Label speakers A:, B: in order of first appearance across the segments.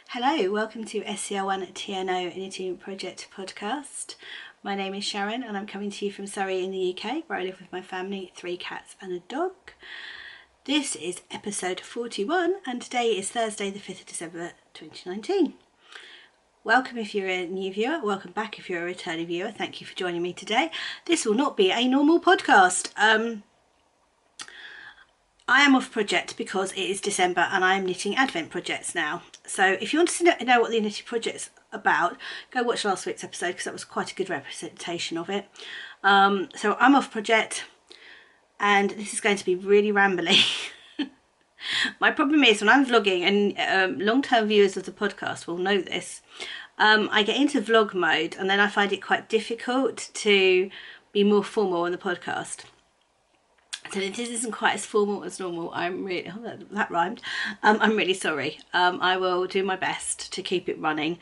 A: Hello, welcome to scr1tno Knitting Project podcast. My name is Sharon and I'm coming to you from Surrey in the UK, where I live with my family, 3 cats and a dog. This is episode 41 and today is Thursday the 5th of December 2019. Welcome if you're a new viewer, welcome back if you're a returning viewer. Thank you for joining me today. This will not be a normal podcast. I am off project because it is December and I am knitting advent projects now. So if you want to know what the knitting project's about, go watch last week's episode because that was quite a good representation of it. So I'm off project and this is going to be really rambly. My problem is when I'm vlogging, and long-term viewers of the podcast will know this, I get into vlog mode and then I find it quite difficult to be more formal on the podcast. So if this isn't quite as formal as normal, I'm really, that rhymed. I'm really sorry. I will do my best to keep it running.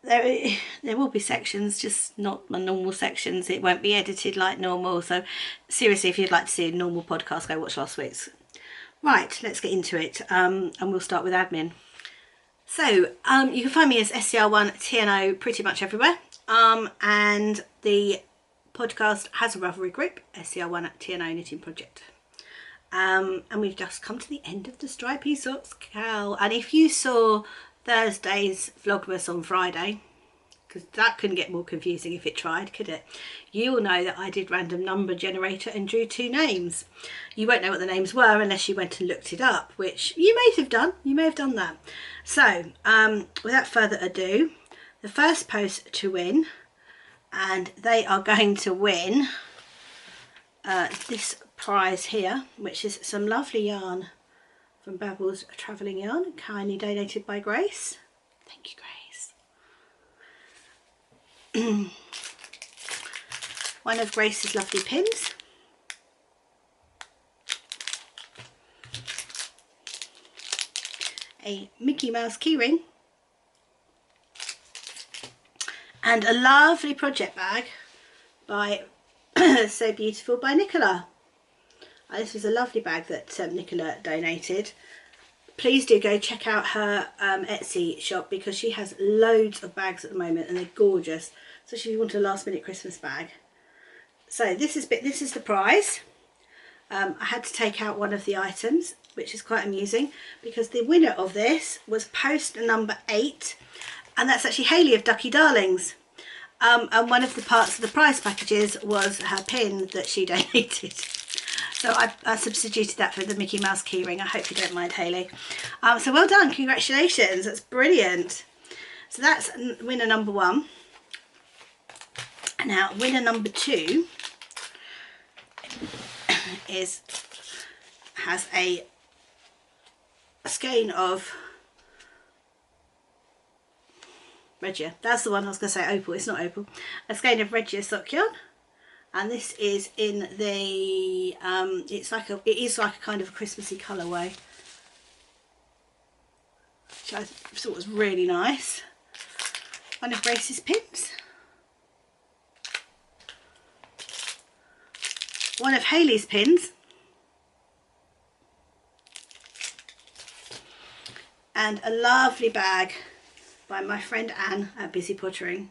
A: There will be sections, just not my normal sections. It won't be edited like normal. So seriously, if you'd like to see a normal podcast, go watch last week's. Right, let's get into it. And we'll start with admin. So you can find me as scr1tno pretty much everywhere. And the podcast has a Ravelry Group, scr1tno Knitting Project. And we've just come to the end of the stripy socks cowl. And if you saw Thursday's Vlogmas on Friday, because that couldn't get more confusing if it tried, could it? You will know that I did random number generator and drew 2 names. You won't know what the names were unless you went and looked it up, which you may have done. You may have done that. So, without further ado, the first post to win, and they are going to win this prize here, which is some lovely yarn from Babel's Travelling Yarn, kindly donated by Grace. Thank you, Grace. One of Grace's lovely pins. A Mickey Mouse keyring. And a lovely project bag by So Beautiful by Nicola. This was a lovely bag that Nicola donated. Please do go check out her Etsy shop because she has loads of bags at the moment and they're gorgeous. Especially if you want a last minute Christmas bag. So this is the prize. I had to take out one of the items, which is quite amusing because the winner of this was post number 8. And that's actually Hayley of Ducky Darlings. And one of the parts of the prize packages was her pin that she donated. So I substituted that for the Mickey Mouse keyring. I hope you don't mind, Hayley. So well done, congratulations, that's brilliant. So that's winner number 1. Now winner number 2 has a skein of Regia. That's the one I was going to say. Opal. It's not Opal. A skein of Regia sock yarn, and this is in the it is like a kind of a Christmassy colourway, which I thought was really nice. One of Grace's pins. One of Hayley's pins. And a lovely bag by my friend Anne at Busy Pottering,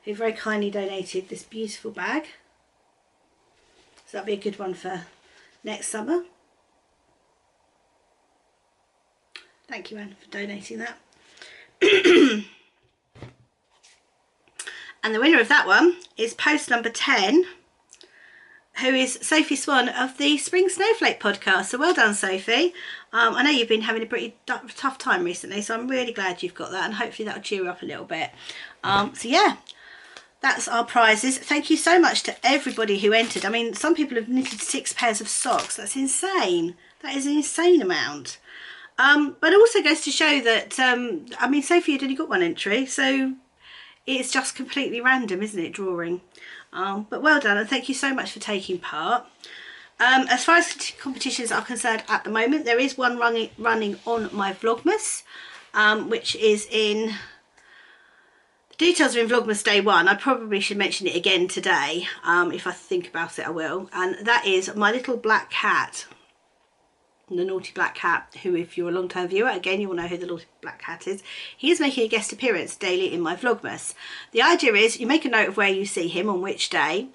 A: who very kindly donated this beautiful bag. So that'll be a good one for next summer. Thank you, Anne, for donating that. And the winner of that one is post number 10, who is Sophie Swan of the Spring Snowflake podcast. So well done, Sophie. I know you've been having a pretty tough time recently, so I'm really glad you've got that, and hopefully that'll cheer you up a little bit. So yeah, that's our prizes. Thank you so much to everybody who entered. I mean, some people have knitted 6 pairs of socks. That's insane. That is an insane amount. But it also goes to show that, I mean, Sophie had only got 1 entry, so it's just completely random, isn't it, drawing? But well done, and thank you so much for taking part. As far as competitions are concerned at the moment, there is one running on my Vlogmas. which is in, the details are in Vlogmas Day 1. I probably should mention it again today. If I think about it, I will. And that is my little black cat, the naughty black cat, who, if you're a long time viewer, again, you will know who the naughty black cat is. He is making a guest appearance daily in my Vlogmas. The idea is you make a note of where you see him on which day,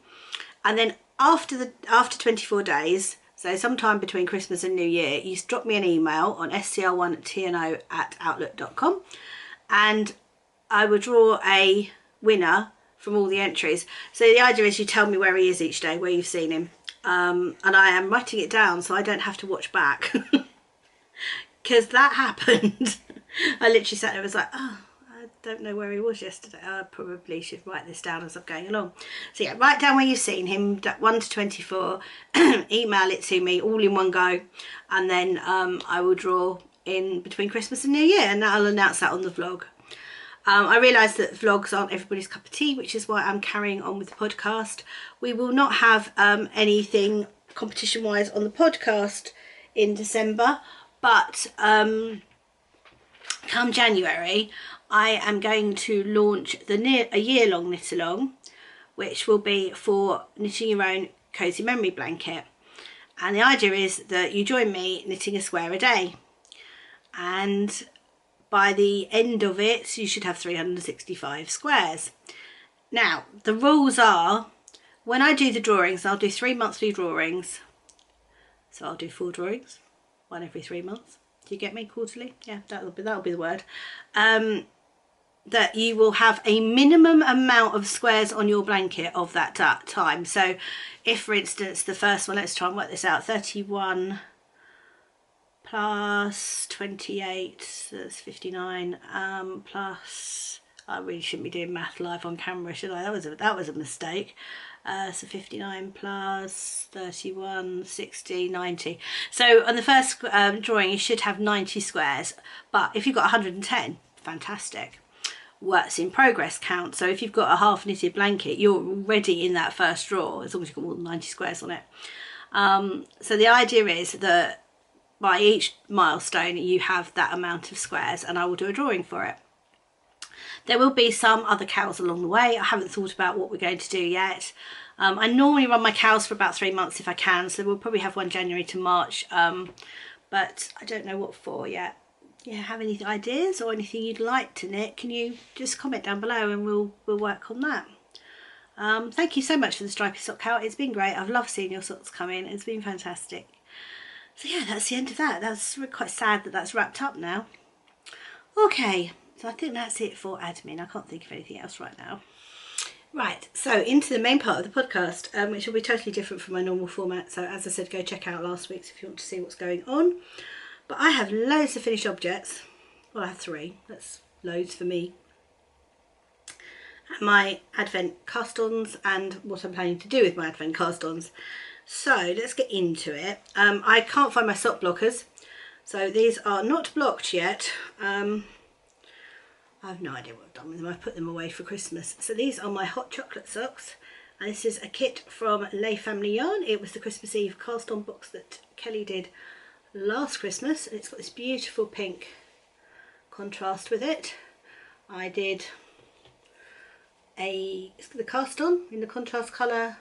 A: and then after 24 days, so sometime between Christmas and New Year, you drop me an email on scr1tno@outlook.com, and I will draw a winner from all the entries. So the idea is you tell me where he is each day, where you've seen him. And I am writing it down so I don't have to watch back, because that happened. I literally sat there and was like, oh, I don't know where he was yesterday. I probably should write this down as I'm going along. So yeah, write down where you've seen him, 1 to 24, email it to me all in one go, and then I will draw in between Christmas and New Year, and I'll announce that on the vlog. I realise that vlogs aren't everybody's cup of tea, which is why I'm carrying on with the podcast. We will not have anything competition-wise on the podcast in December, but come January, I am going to launch a year-long knit-along, which will be for knitting your own cosy memory blanket. And the idea is that you join me knitting a square a day, and by the end of it, you should have 365 squares. Now, the rules are, when I do the drawings, I'll do 3 monthly drawings. So I'll do 4 drawings, 1 every 3 months. Do you get me? Quarterly? Yeah, that'll be the word. That you will have a minimum amount of squares on your blanket of that time. So if, for instance, the first one, let's try and work this out, 31 plus 28, so that's 59, plus, I really shouldn't be doing math live on camera, should I? That was a mistake. So 59 plus 31, 60, 90. So on the first drawing, you should have 90 squares, but if you've got 110, fantastic. Works in progress count. So if you've got a half knitted blanket, you're already in that first draw, as long as you've got more than 90 squares on it. So the idea is that by each milestone you have that amount of squares, and I will do a drawing for it. There will be some other cows along the way. I haven't thought about what we're going to do yet. I normally run my cows for about 3 months if I can, so we'll probably have one January to March, but I don't know what for yet. Yeah, have any ideas or anything you'd like to knit, can you just comment down below and we'll work on that. Thank you so much for the stripy sock cow. It's been great. I've loved seeing your socks come in. It's been fantastic. So yeah, that's the end of that. That's quite sad that that's wrapped up now. Okay, so I think that's it for admin. I can't think of anything else right now. Right, so into the main part of the podcast, which will be totally different from my normal format. So as I said, go check out last week's if you want to see what's going on. But I have loads of finished objects. Well, I have 3. That's loads for me. And my advent cast-ons and what I'm planning to do with my advent cast-ons. So let's get into it. I can't find my sock blockers, so these are not blocked yet. I have no idea what I've done with them. I've put them away for Christmas. So these are my hot chocolate socks, and this is a kit from Lay Family Yarn. It was the Christmas Eve cast on box that Kelly did last Christmas, and it's got this beautiful pink contrast with it. I did the cast on in the contrast colour,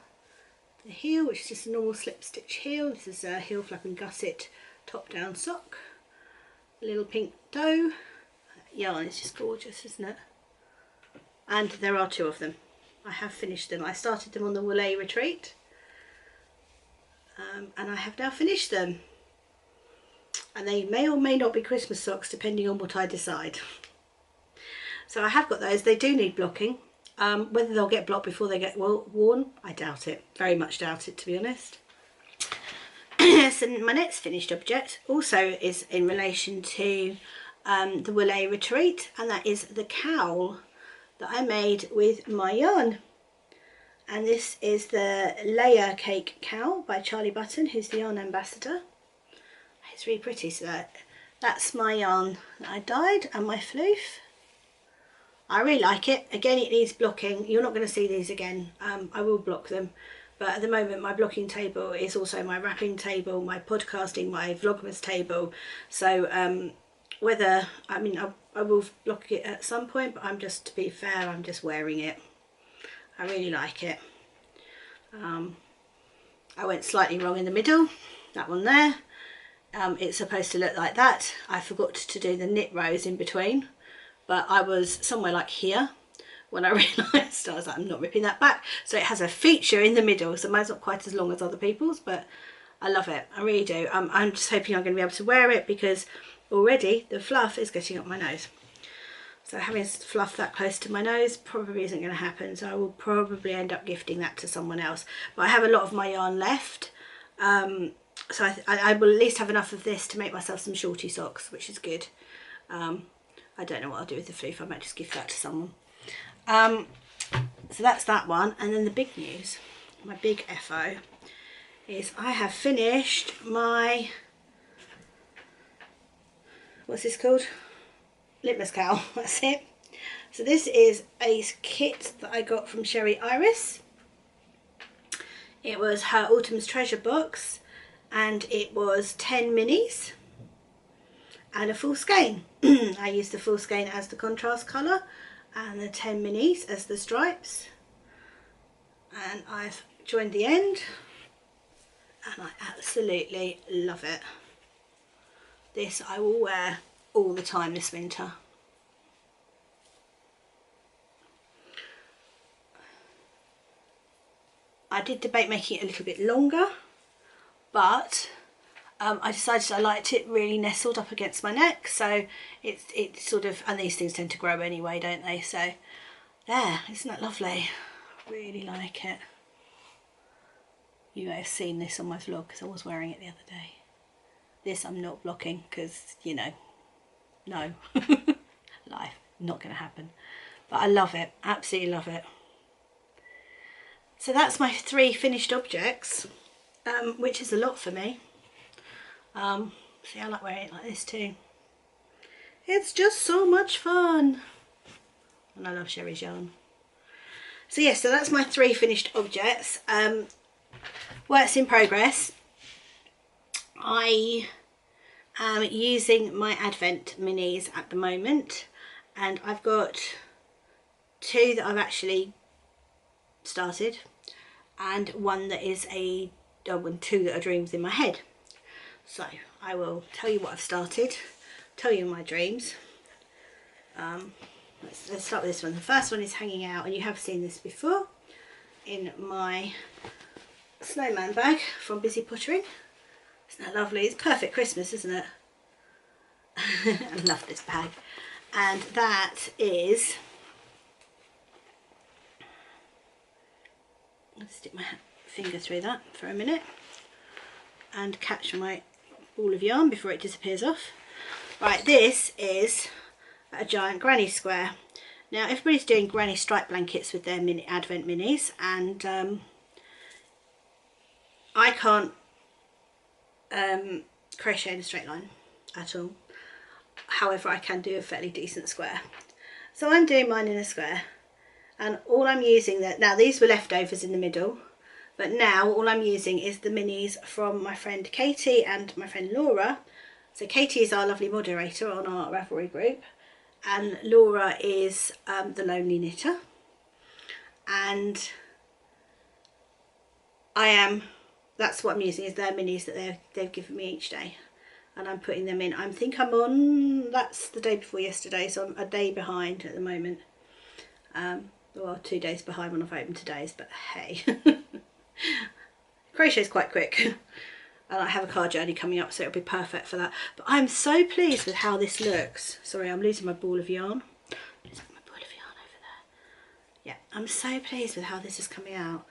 A: the heel, which is just a normal slip stitch heel. This is a heel flap and gusset top down sock, a little pink doe. Yarn is just gorgeous, isn't it? And there are 2 of them. I have finished them. I started them on the Ravelry retreat, and I have now finished them. And they may or may not be Christmas socks depending on what I decide. So I have got those. They do need blocking. Whether they'll get blocked before they get worn, I doubt it. Very much doubt it, to be honest. So my next finished object also is in relation to the Ravelry retreat, and that is the cowl that I made with my yarn. And this is the Layer Cake cowl by Charlie Button, who's the yarn ambassador. It's really pretty. So that's my yarn that I dyed and my floof. I really like it. Again, it needs blocking. You're not going to see these again. I will block them, but at the moment my blocking table is also my wrapping table, my podcasting, my vlogmas table. So whether, I mean, I will block it at some point, but I'm just, to be fair, I'm just wearing it. I really like it. I went slightly wrong in the middle, that one there. It's supposed to look like that. I forgot to do the knit rows in between, but I was somewhere like here when I realised. I was like, I'm not ripping that back. So it has a feature in the middle, so mine's not quite as long as other people's, but I love it. I really do. I'm just hoping I'm going to be able to wear it, because already the fluff is getting up my nose. So having fluff that close to my nose probably isn't going to happen, so I will probably end up gifting that to someone else. But I have a lot of my yarn left, so I will at least have enough of this to make myself some shorty socks, which is good. I don't know what I'll do with the fluff. I might just gift that to someone. So that's that one. And then the big news, my big FO, is I have finished my, what's this called? Litmus cowl. That's it. So this is a kit that I got from Sherry Iris. It was her Autumn's Treasure box, and it was 10 minis and a full skein. I used the full skein as the contrast colour and the 10 minis as the stripes, and I've joined the end, and I absolutely love it. This I will wear all the time this winter. I did debate making it a little bit longer, but I decided I liked it really nestled up against my neck, so it's sort of, and these things tend to grow anyway, don't they? So there, isn't that lovely? I really like it. You may have seen this on my vlog because I was wearing it the other day. This I'm not blocking because, you know, no, life, not going to happen. But I love it, absolutely love it. So that's my 3 finished objects, which is a lot for me. See, I like wearing it like this too. It's just so much fun. And I love Sherry's yarn. So yes, so that's my 3 finished objects. Works in progress. I am using my Advent minis at the moment, and I've got 2 that I've actually started, and 1 that is and 2 that are dreams in my head. So I will tell you what I've started, tell you my dreams. Let's start with this one. The first one is hanging out, and you have seen this before, in my snowman bag from Busy Pottering. Isn't that lovely? It's perfect Christmas, isn't it? I love this bag. And that is, let's stick my finger through that for a minute and catch my ball of yarn before it disappears off. Right, this is a giant granny square. Now everybody's doing granny stripe blankets with their mini Advent minis, and I can't crochet in a straight line at all. However, I can do a fairly decent square. So I'm doing mine in a square, and all I'm using that, now these were leftovers in the middle, but now all I'm using is the minis from my friend Katie and my friend Laura. So Katie is our lovely moderator on our Ravelry group, and Laura is the lonely knitter, and that's what I'm using, is their minis that they've given me each day, and I'm putting them in. I think I'm on, that's the day before yesterday, so I'm a day behind at the moment. Well, 2 days behind when I've opened today's, but hey. Crochet's quite quick, and I have a car journey coming up, so it'll be perfect for that. But I'm so pleased with how this looks. Sorry, I'm losing my ball of yarn. There's my ball of yarn over there. Yeah, I'm so pleased with how this is coming out.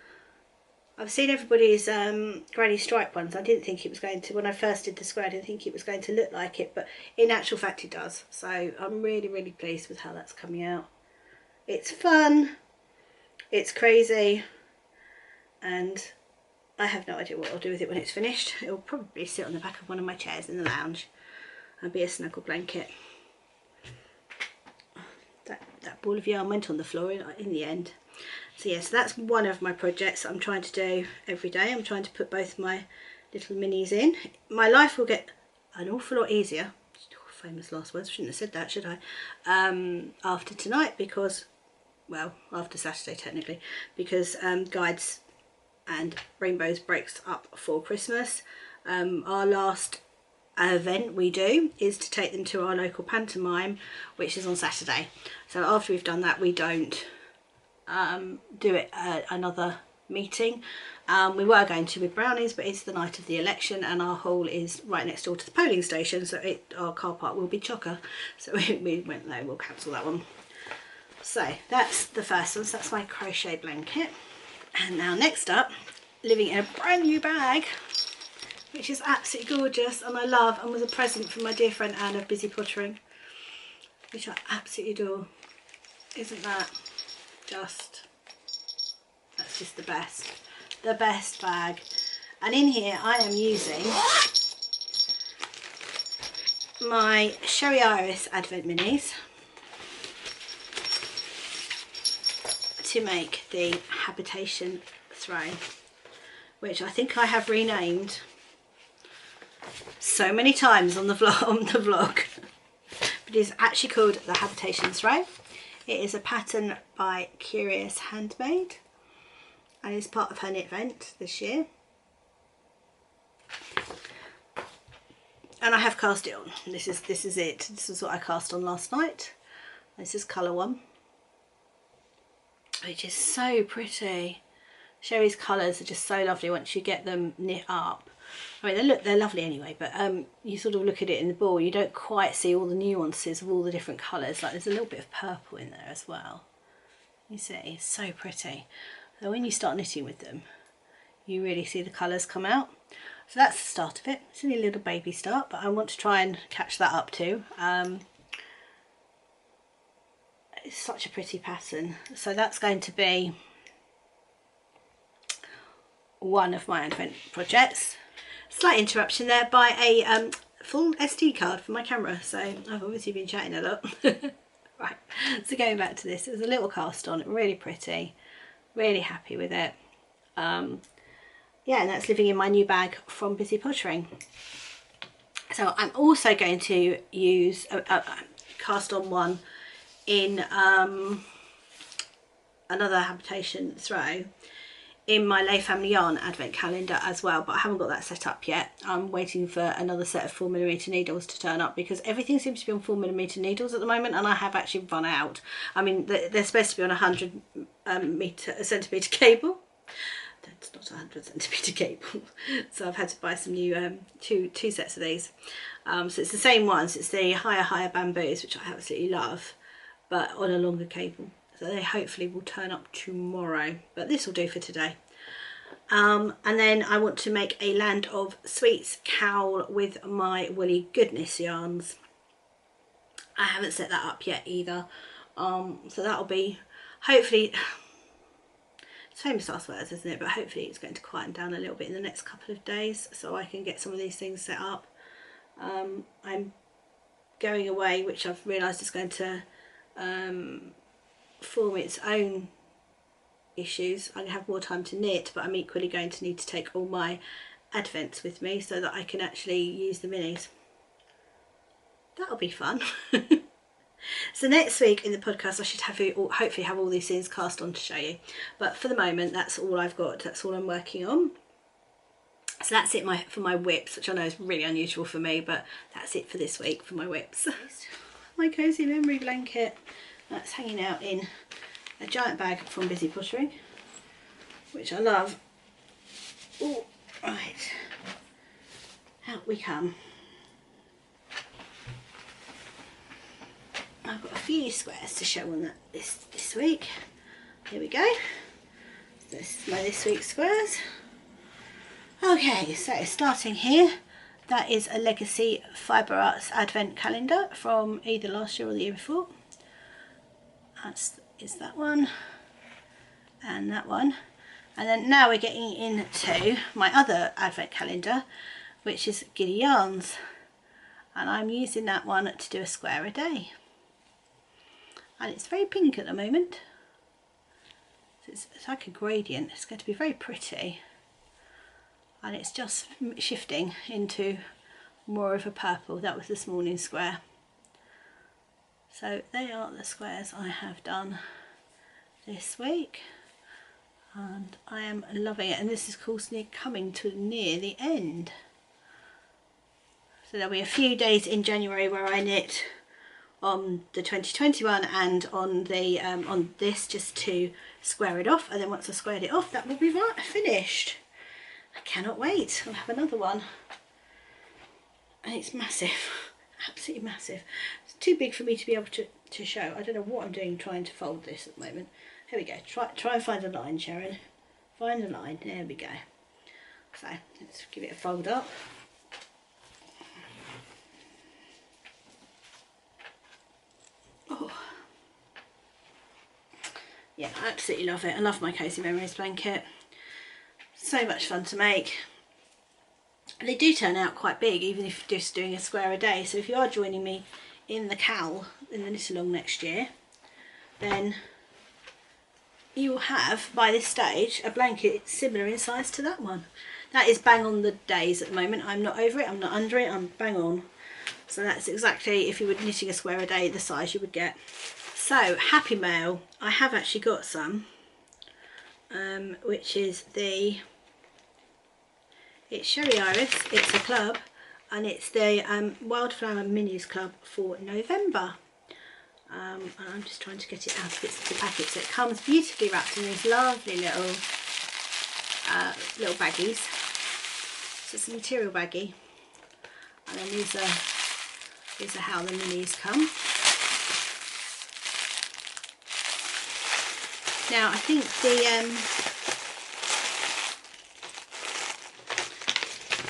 A: I've seen everybody's granny stripe ones. I didn't think it was going to, when I first did the square, I didn't think it was going to look like it, but in actual fact it does. So I'm really, really pleased with how that's coming out. It's fun, it's crazy, and I have no idea what I'll do with it when it's finished. It'll probably sit on the back of one of my chairs in the lounge and be a snuggle blanket. That ball of yarn went on the floor in the end. So yes, that's one of my projects I'm trying to do every day. I'm trying to put both my little minis in. My life will get an awful lot easier. Just a famous last words, I shouldn't have said that, should I? After tonight, because, well, after Saturday technically, because Guides and Rainbows breaks up for Christmas. Our last event we do is to take them to our local pantomime, which is on Saturday. So after we've done that, we don't do it another meeting. We were going to with Brownies, but it's the night of the election and our hall is right next door to the polling station, so our car park will be chocker. So we went, no, we'll cancel that one. So that's the first one. So that's my crochet blanket. And now next up, living in a brand new bag, which is absolutely gorgeous and I love, and was a present from my dear friend Anne of Busy Pottering, which I absolutely adore. Isn't that just, that's just the best bag. And in here I am using my Sherry Iris Advent Minis to make the habitation throne, which I think I have renamed so many times on the vlog, but it is actually called the Habitation Throne. It is a pattern by Curious Handmade and is part of her knit event this year. And I have cast it on. This is it. This is what I cast on last night. This is colour 1, which is so pretty. Sherry's colours are just so lovely once you get them knit up. I mean, they're lovely anyway, but you sort of look at it in the ball, you don't quite see all the nuances of all the different colours. Like there's a little bit of purple in there as well. You see, it's so pretty. So when you start knitting with them, you really see the colours come out. So that's the start of it. It's only a little baby start, but I want to try and catch that up too. It's such a pretty pattern. So that's going to be one of my Advent projects. Slight interruption there by a full SD card for my camera, so I've obviously been chatting a lot. Right, so going back to this, it was a little cast on, really pretty, really happy with it. Yeah, and that's living in my new bag from Busy Pottering. So I'm also going to use a cast on one in another habitation throw in my Lay Family Yarn advent calendar as well, but I haven't got that set up yet. I'm waiting for another set of 4mm needles to turn up because everything seems to be on 4mm needles at the moment and I have actually run out. I mean, they're supposed to be on 100 centimetre cable. That's not 100 centimetre cable. So I've had to buy some new two sets of these. So it's the same ones, it's the higher bamboos, which I absolutely love, but on a longer cable. So they hopefully will turn up tomorrow, but this will do for today. And then I want to make a Land of Sweets cowl with my Woolly Goodness yarns. I haven't set that up yet either. So that'll be, hopefully, it's famous last words, isn't it? But hopefully it's going to quieten down a little bit in the next couple of days so I can get some of these things set up. I'm going away, which I've realised is going to form its own issues. I'm going to have more time to knit, but I'm equally going to need to take all my advents with me so that I can actually use the minis. That'll be fun. So next week in the podcast I should have hopefully have all these things cast on to show you, but for the moment that's all I've got, that's all I'm working on. So that's it for my whips, which I know is really unusual for me, but that's it for this week for my whips. My cosy memory blanket. That's hanging out in a giant bag from Busy Pottering, which I love. Oh, right, out we come. I've got a few squares to show on that this week. Here we go. This is my this week's squares. Okay, so starting here, that is a Legacy Fibre Arts Advent Calendar from either last year or the year before. Is that one and that one, and then now we're getting into my other advent calendar, which is Giddy Yarns, and I'm using that one to do a square a day, and it's very pink at the moment, so it's like a gradient. It's going to be very pretty, and it's just shifting into more of a purple. That was this morning's square. So they are the squares I have done this week, and I am loving it. And this is of course coming to near the end. So there'll be a few days in January where I knit on the 2021 and on the on this, just to square it off, and then once I squared it off, that will be finished. I cannot wait. I'll have another one, and it's massive, absolutely massive. It's too big for me to be able to show. I don't know what I'm doing trying to fold this at the moment. Here we go. Try and find a line, Sharon. Find a line. There we go. So let's give it a fold up. Oh. Yeah, I absolutely love it. I love my Cozy Memories blanket. So much fun to make. They do turn out quite big, even if you're just doing a square a day. So if you are joining me in the KAL, in the knit along next year, then you will have, by this stage, a blanket similar in size to that one. That is bang on the days at the moment. I'm not over it, I'm not under it, I'm bang on. So that's exactly, if you were knitting a square a day, the size you would get. So, Happy Mail, I have actually got some, which is it's Sherry Iris, it's a club, and it's the Wildflower Minis Club for November. And I'm just trying to get it out of its little packet. So it comes beautifully wrapped in these lovely little baggies. So it's a material baggie, and then these are how the minis come. Now I think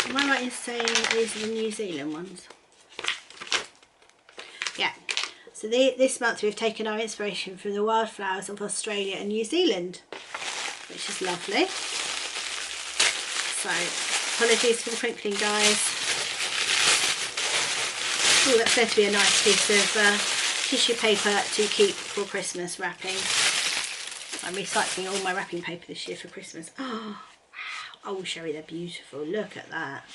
A: am I right in saying these are the New Zealand ones? Yeah. So this month we've taken our inspiration from the wildflowers of Australia and New Zealand, which is lovely. So apologies for the crinkling, guys. Oh, that's going to be a nice piece of tissue paper to keep for Christmas wrapping. I'm recycling all my wrapping paper this year for Christmas. Oh, wow. Oh, Sherry, they're beautiful. Look at that.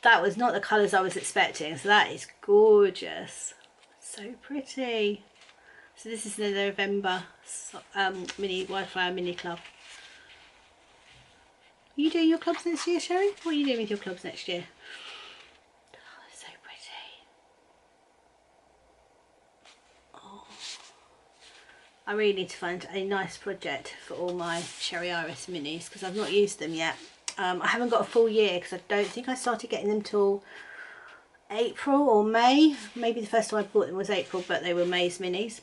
A: That was not the colours I was expecting, so that is gorgeous. So pretty. So this is the November mini Wildflower Mini Club. Are you doing your clubs next year, Sherry? What are you doing with your clubs next year? Oh, they're so pretty. Oh. I really need to find a nice project for all my Sherry Iris minis, because I've not used them yet. I haven't got a full year, because I don't think I started getting them till April or May. Maybe the first time I bought them was April, but they were May's minis.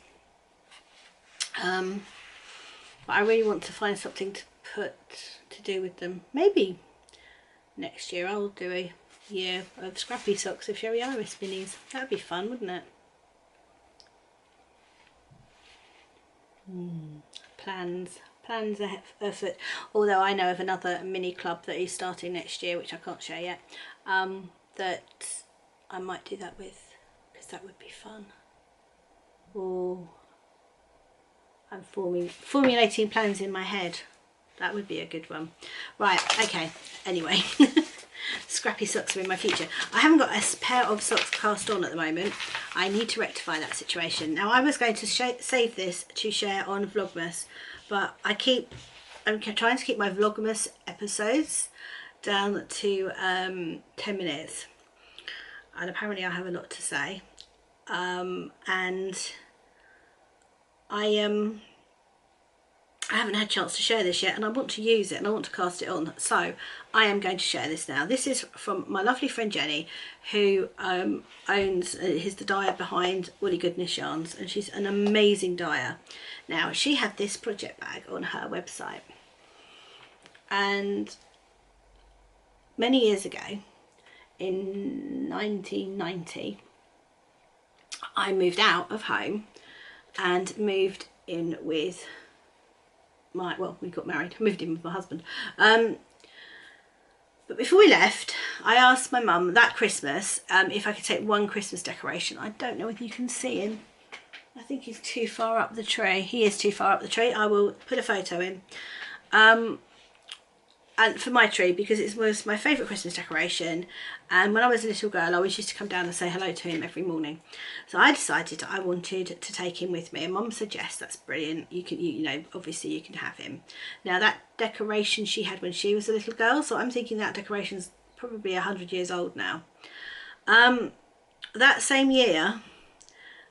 A: But I really want to find something to do with them. Maybe next year I'll do a year of scrappy socks of Sherry Iris minis. That'd be fun, wouldn't it? Plans are afoot. Although I know of another mini club that is starting next year, which I can't share yet, that I might do that with, because that would be fun. Oh, I'm formulating plans in my head. That would be a good one. Right, okay, anyway. Scrappy socks are in my future. I haven't got a pair of socks cast on at the moment. I need to rectify that situation. Now I was going to save this to share on Vlogmas, but I'm trying to keep my Vlogmas episodes down to 10 minutes. And apparently I have a lot to say. And I haven't had a chance to share this yet, and I want to use it and I want to cast it on, so I am going to share this now. This is from my lovely friend Jenny, who is the dyer behind Woolly Goodness Yarns, and she's an amazing dyer. Now she had this project bag on her website, and many years ago in 1990 I moved out of home and moved in with we got married, I moved in with my husband. But before we left, I asked my mum that Christmas if I could take one Christmas decoration. I don't know if you can see him. I think he's too far up the tree. He is too far up the tree. I will put a photo in. and for my tree, because it was my favourite Christmas decoration, and when I was a little girl I always used to come down and say hello to him every morning. So I decided I wanted to take him with me, and Mum said yes, that's brilliant, you know, obviously you can have him. Now that decoration she had when she was a little girl, so I'm thinking that decoration's probably 100 years old now. That same year,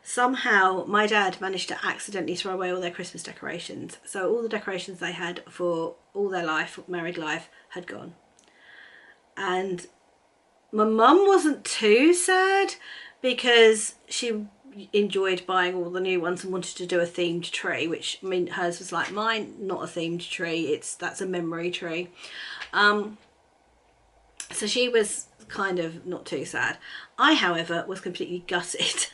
A: somehow my dad managed to accidentally throw away all their Christmas decorations. So all the decorations they had for all their life, married life, had gone. And my mum wasn't too sad because she enjoyed buying all the new ones and wanted to do a themed tree, which, I mean, hers was like mine, not a themed tree, that's a memory tree. So she was kind of not too sad. I, however, was completely gutted.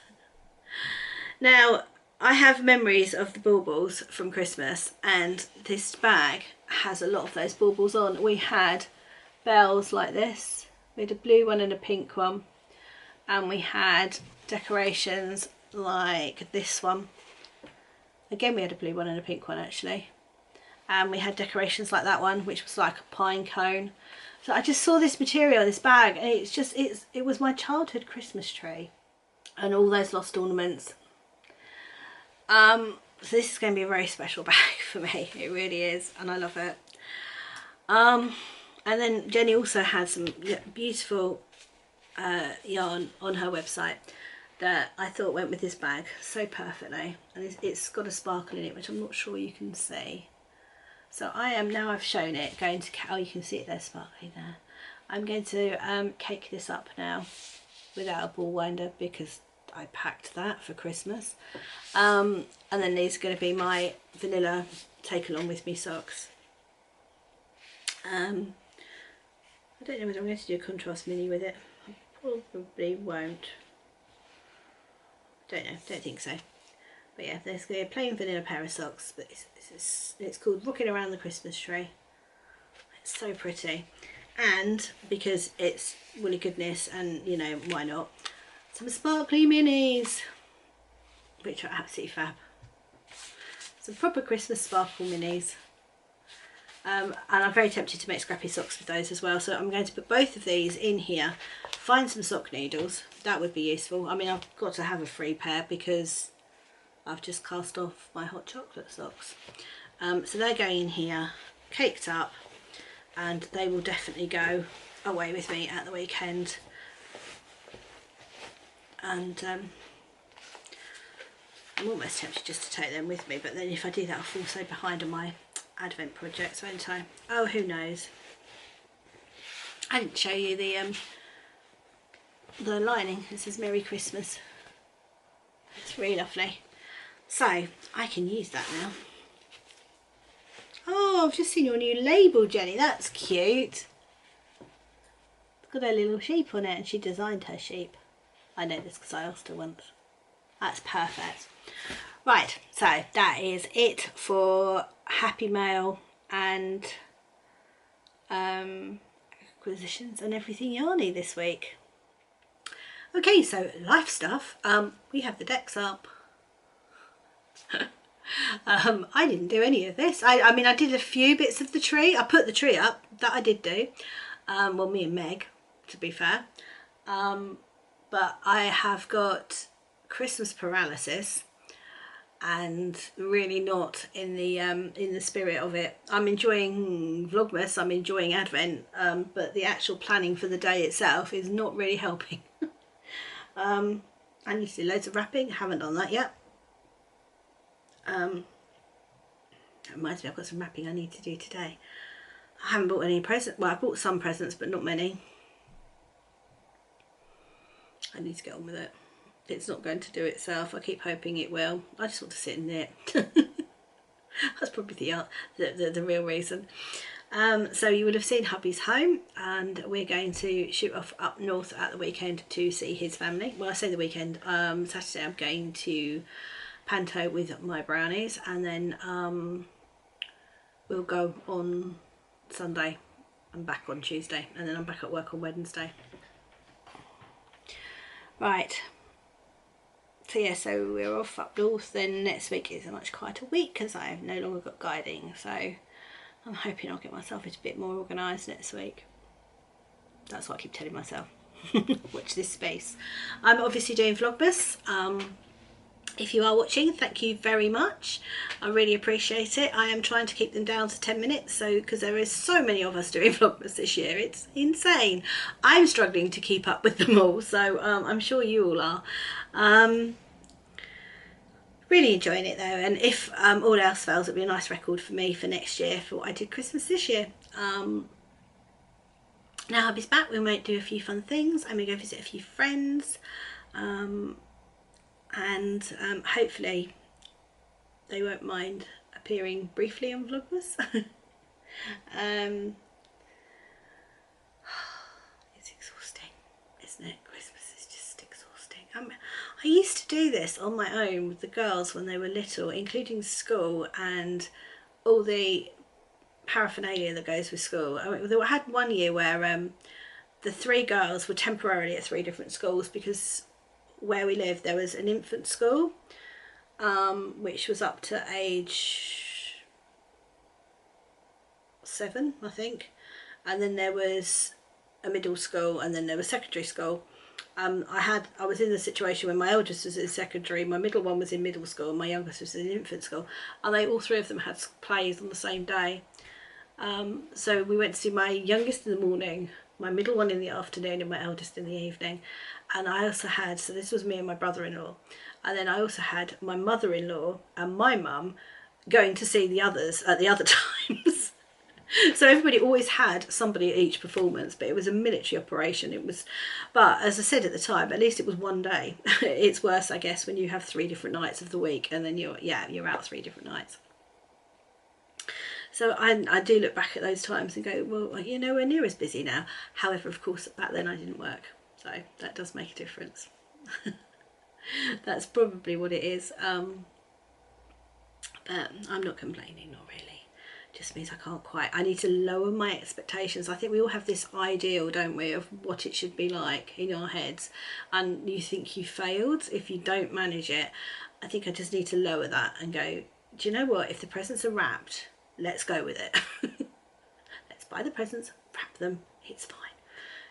A: Now, I have memories of the baubles from Christmas, and this bag has a lot of those baubles on. We had bells like this. We had a blue one and a pink one. And we had decorations like this one. Again, we had a blue one and a pink one, actually. And we had decorations like that one, which was like a pine cone. So I just saw this material, this bag, and it was my childhood Christmas tree. And all those lost ornaments. So this is going to be a very special bag for me. It really is, and I love it. And then Jenny also had some beautiful yarn on her website that I thought went with this bag so perfectly, and it's got a sparkle in it, which I'm not sure you can see. So I am, now I've shown it, going to, oh, you can see it there, sparkly there. I'm going to cake this up now without a ball winder because I packed that for Christmas. And then these are going to be my vanilla take along with me socks. I don't know whether I'm going to do a contrast mini with it. I probably won't. Don't know, don't think so. But yeah, there's going to be a plain vanilla pair of socks, but it's called Rocking Around the Christmas Tree. It's so pretty. And because it's woolly goodness, and you know, why not, some sparkly minis, which are absolutely fab. Some proper Christmas sparkle minis. And I'm very tempted to make scrappy socks with those as well, so I'm going to put both of these in here. Find some sock needles, that would be useful. I mean, I've got to have a free pair because I've just cast off my hot chocolate socks. So they're going in here, caked up, and they will definitely go away with me at the weekend. And I'm almost tempted just to take them with me, but then if I do that I'll fall so behind on my Advent projects, won't I? Oh, who knows. I didn't show you the lining. It says Merry Christmas. It's really lovely. So I can use that now. Oh, I've just seen your new label, Jenny. That's cute. It's got a little sheep on it, and she designed her sheep. I know this because I asked her once. That's perfect. Right, so that is it for Happy Mail and acquisitions and everything yarny this week. Okay, so life stuff. We have the decks up. I didn't do any of this. I mean, I did a few bits of the tree. I put the tree up, that I did do. Well, me and Meg, to be fair. But I have got Christmas paralysis and really not in the spirit of it. I'm enjoying Vlogmas, I'm enjoying Advent, but the actual planning for the day itself is not really helping. I need to do loads of wrapping, haven't done that yet. That reminds me, I've got some wrapping I need to do today. I haven't bought any presents. Well, I've bought some presents, but not many. I need to get on with it. It's not going to do itself. I keep hoping it will. I just want to sit and knit. That's probably the real reason. So you would have seen hubby's home, and we're going to shoot off up north at the weekend to see his family. Well, I say the weekend. Saturday I'm going to Panto with my brownies, and then we'll go on Sunday and back on Tuesday, and then I'm back at work on Wednesday. Right, so yeah, so we're off up north. Then next week is a much quieter week because I've no longer got guiding, so I'm hoping I'll get myself a bit more organised next week. That's what I keep telling myself. Watch this space. I'm obviously doing Vlogmas. If you are watching, thank you very much. I really appreciate it. I am trying to keep them down to 10 minutes, so because there is so many of us doing Vlogmas this year, it's insane. I'm struggling to keep up with them all, so I'm sure you all are. Really enjoying it though, and if all else fails, it'll be a nice record for me for next year for what I did Christmas this year. Now hubby's back, we might do a few fun things. I'm going to go visit a few friends. And hopefully they won't mind appearing briefly on Vlogmas. It's exhausting, isn't it? Christmas is just exhausting. I used to do this on my own with the girls when they were little, including school and all the paraphernalia that goes with school. I had one year where the 3 girls were temporarily at 3 different schools, because where we lived there was an infant school which was up to age 7, I think, and then there was a middle school, and then there was secondary school. I was in the situation when my eldest was in secondary, my middle one was in middle school, and my youngest was in infant school, and all 3 of them had plays on the same day. So we went to see my youngest in the morning, my middle one in the afternoon, and my eldest in the evening. And I also had, so this was me and my brother-in-law, and then I also had my mother-in-law and my mum going to see the others at the other times. So everybody always had somebody at each performance, but it was a military operation. But as I said at the time, at least it was one day. It's worse, I guess, when you have 3 different nights of the week, and then you're out 3 different nights. So I do look back at those times and go, well, we're near as busy now. However, of course, back then I didn't work, so that does make a difference. That's probably what it is. But I'm not complaining, not really. Just means I need to lower my expectations. I think we all have this ideal, don't we, of what it should be like in our heads, and you think you failed if you don't manage it. I think I just need to lower that and go, do you know what, if the presents are wrapped, let's go with it. Let's buy the presents, wrap them, it's fine.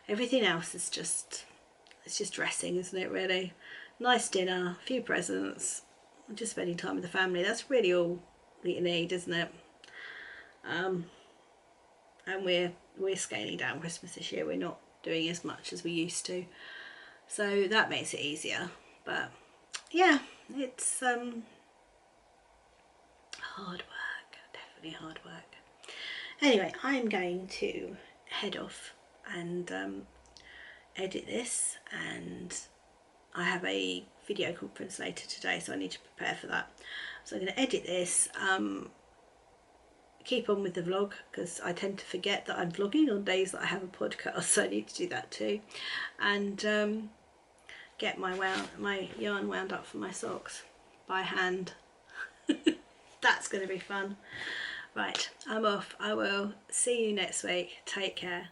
A: Everything else is just dressing, isn't it, really? Nice dinner, a few presents, just spending time with the family. That's really all that you need, isn't it? And we're scaling down Christmas this year. We're not doing as much as we used to, so that makes it easier. But yeah, it's hard work, definitely hard work. Anyway, I'm going to head off and edit this, and I have a video conference later today, so I need to prepare for that. So I'm going to edit this, keep on with the vlog, because I tend to forget that I'm vlogging on days that I have a podcast, so I need to do that too, and get my yarn wound up for my socks by hand. That's going to be fun. Right, I'm off. I will see you next week. Take care.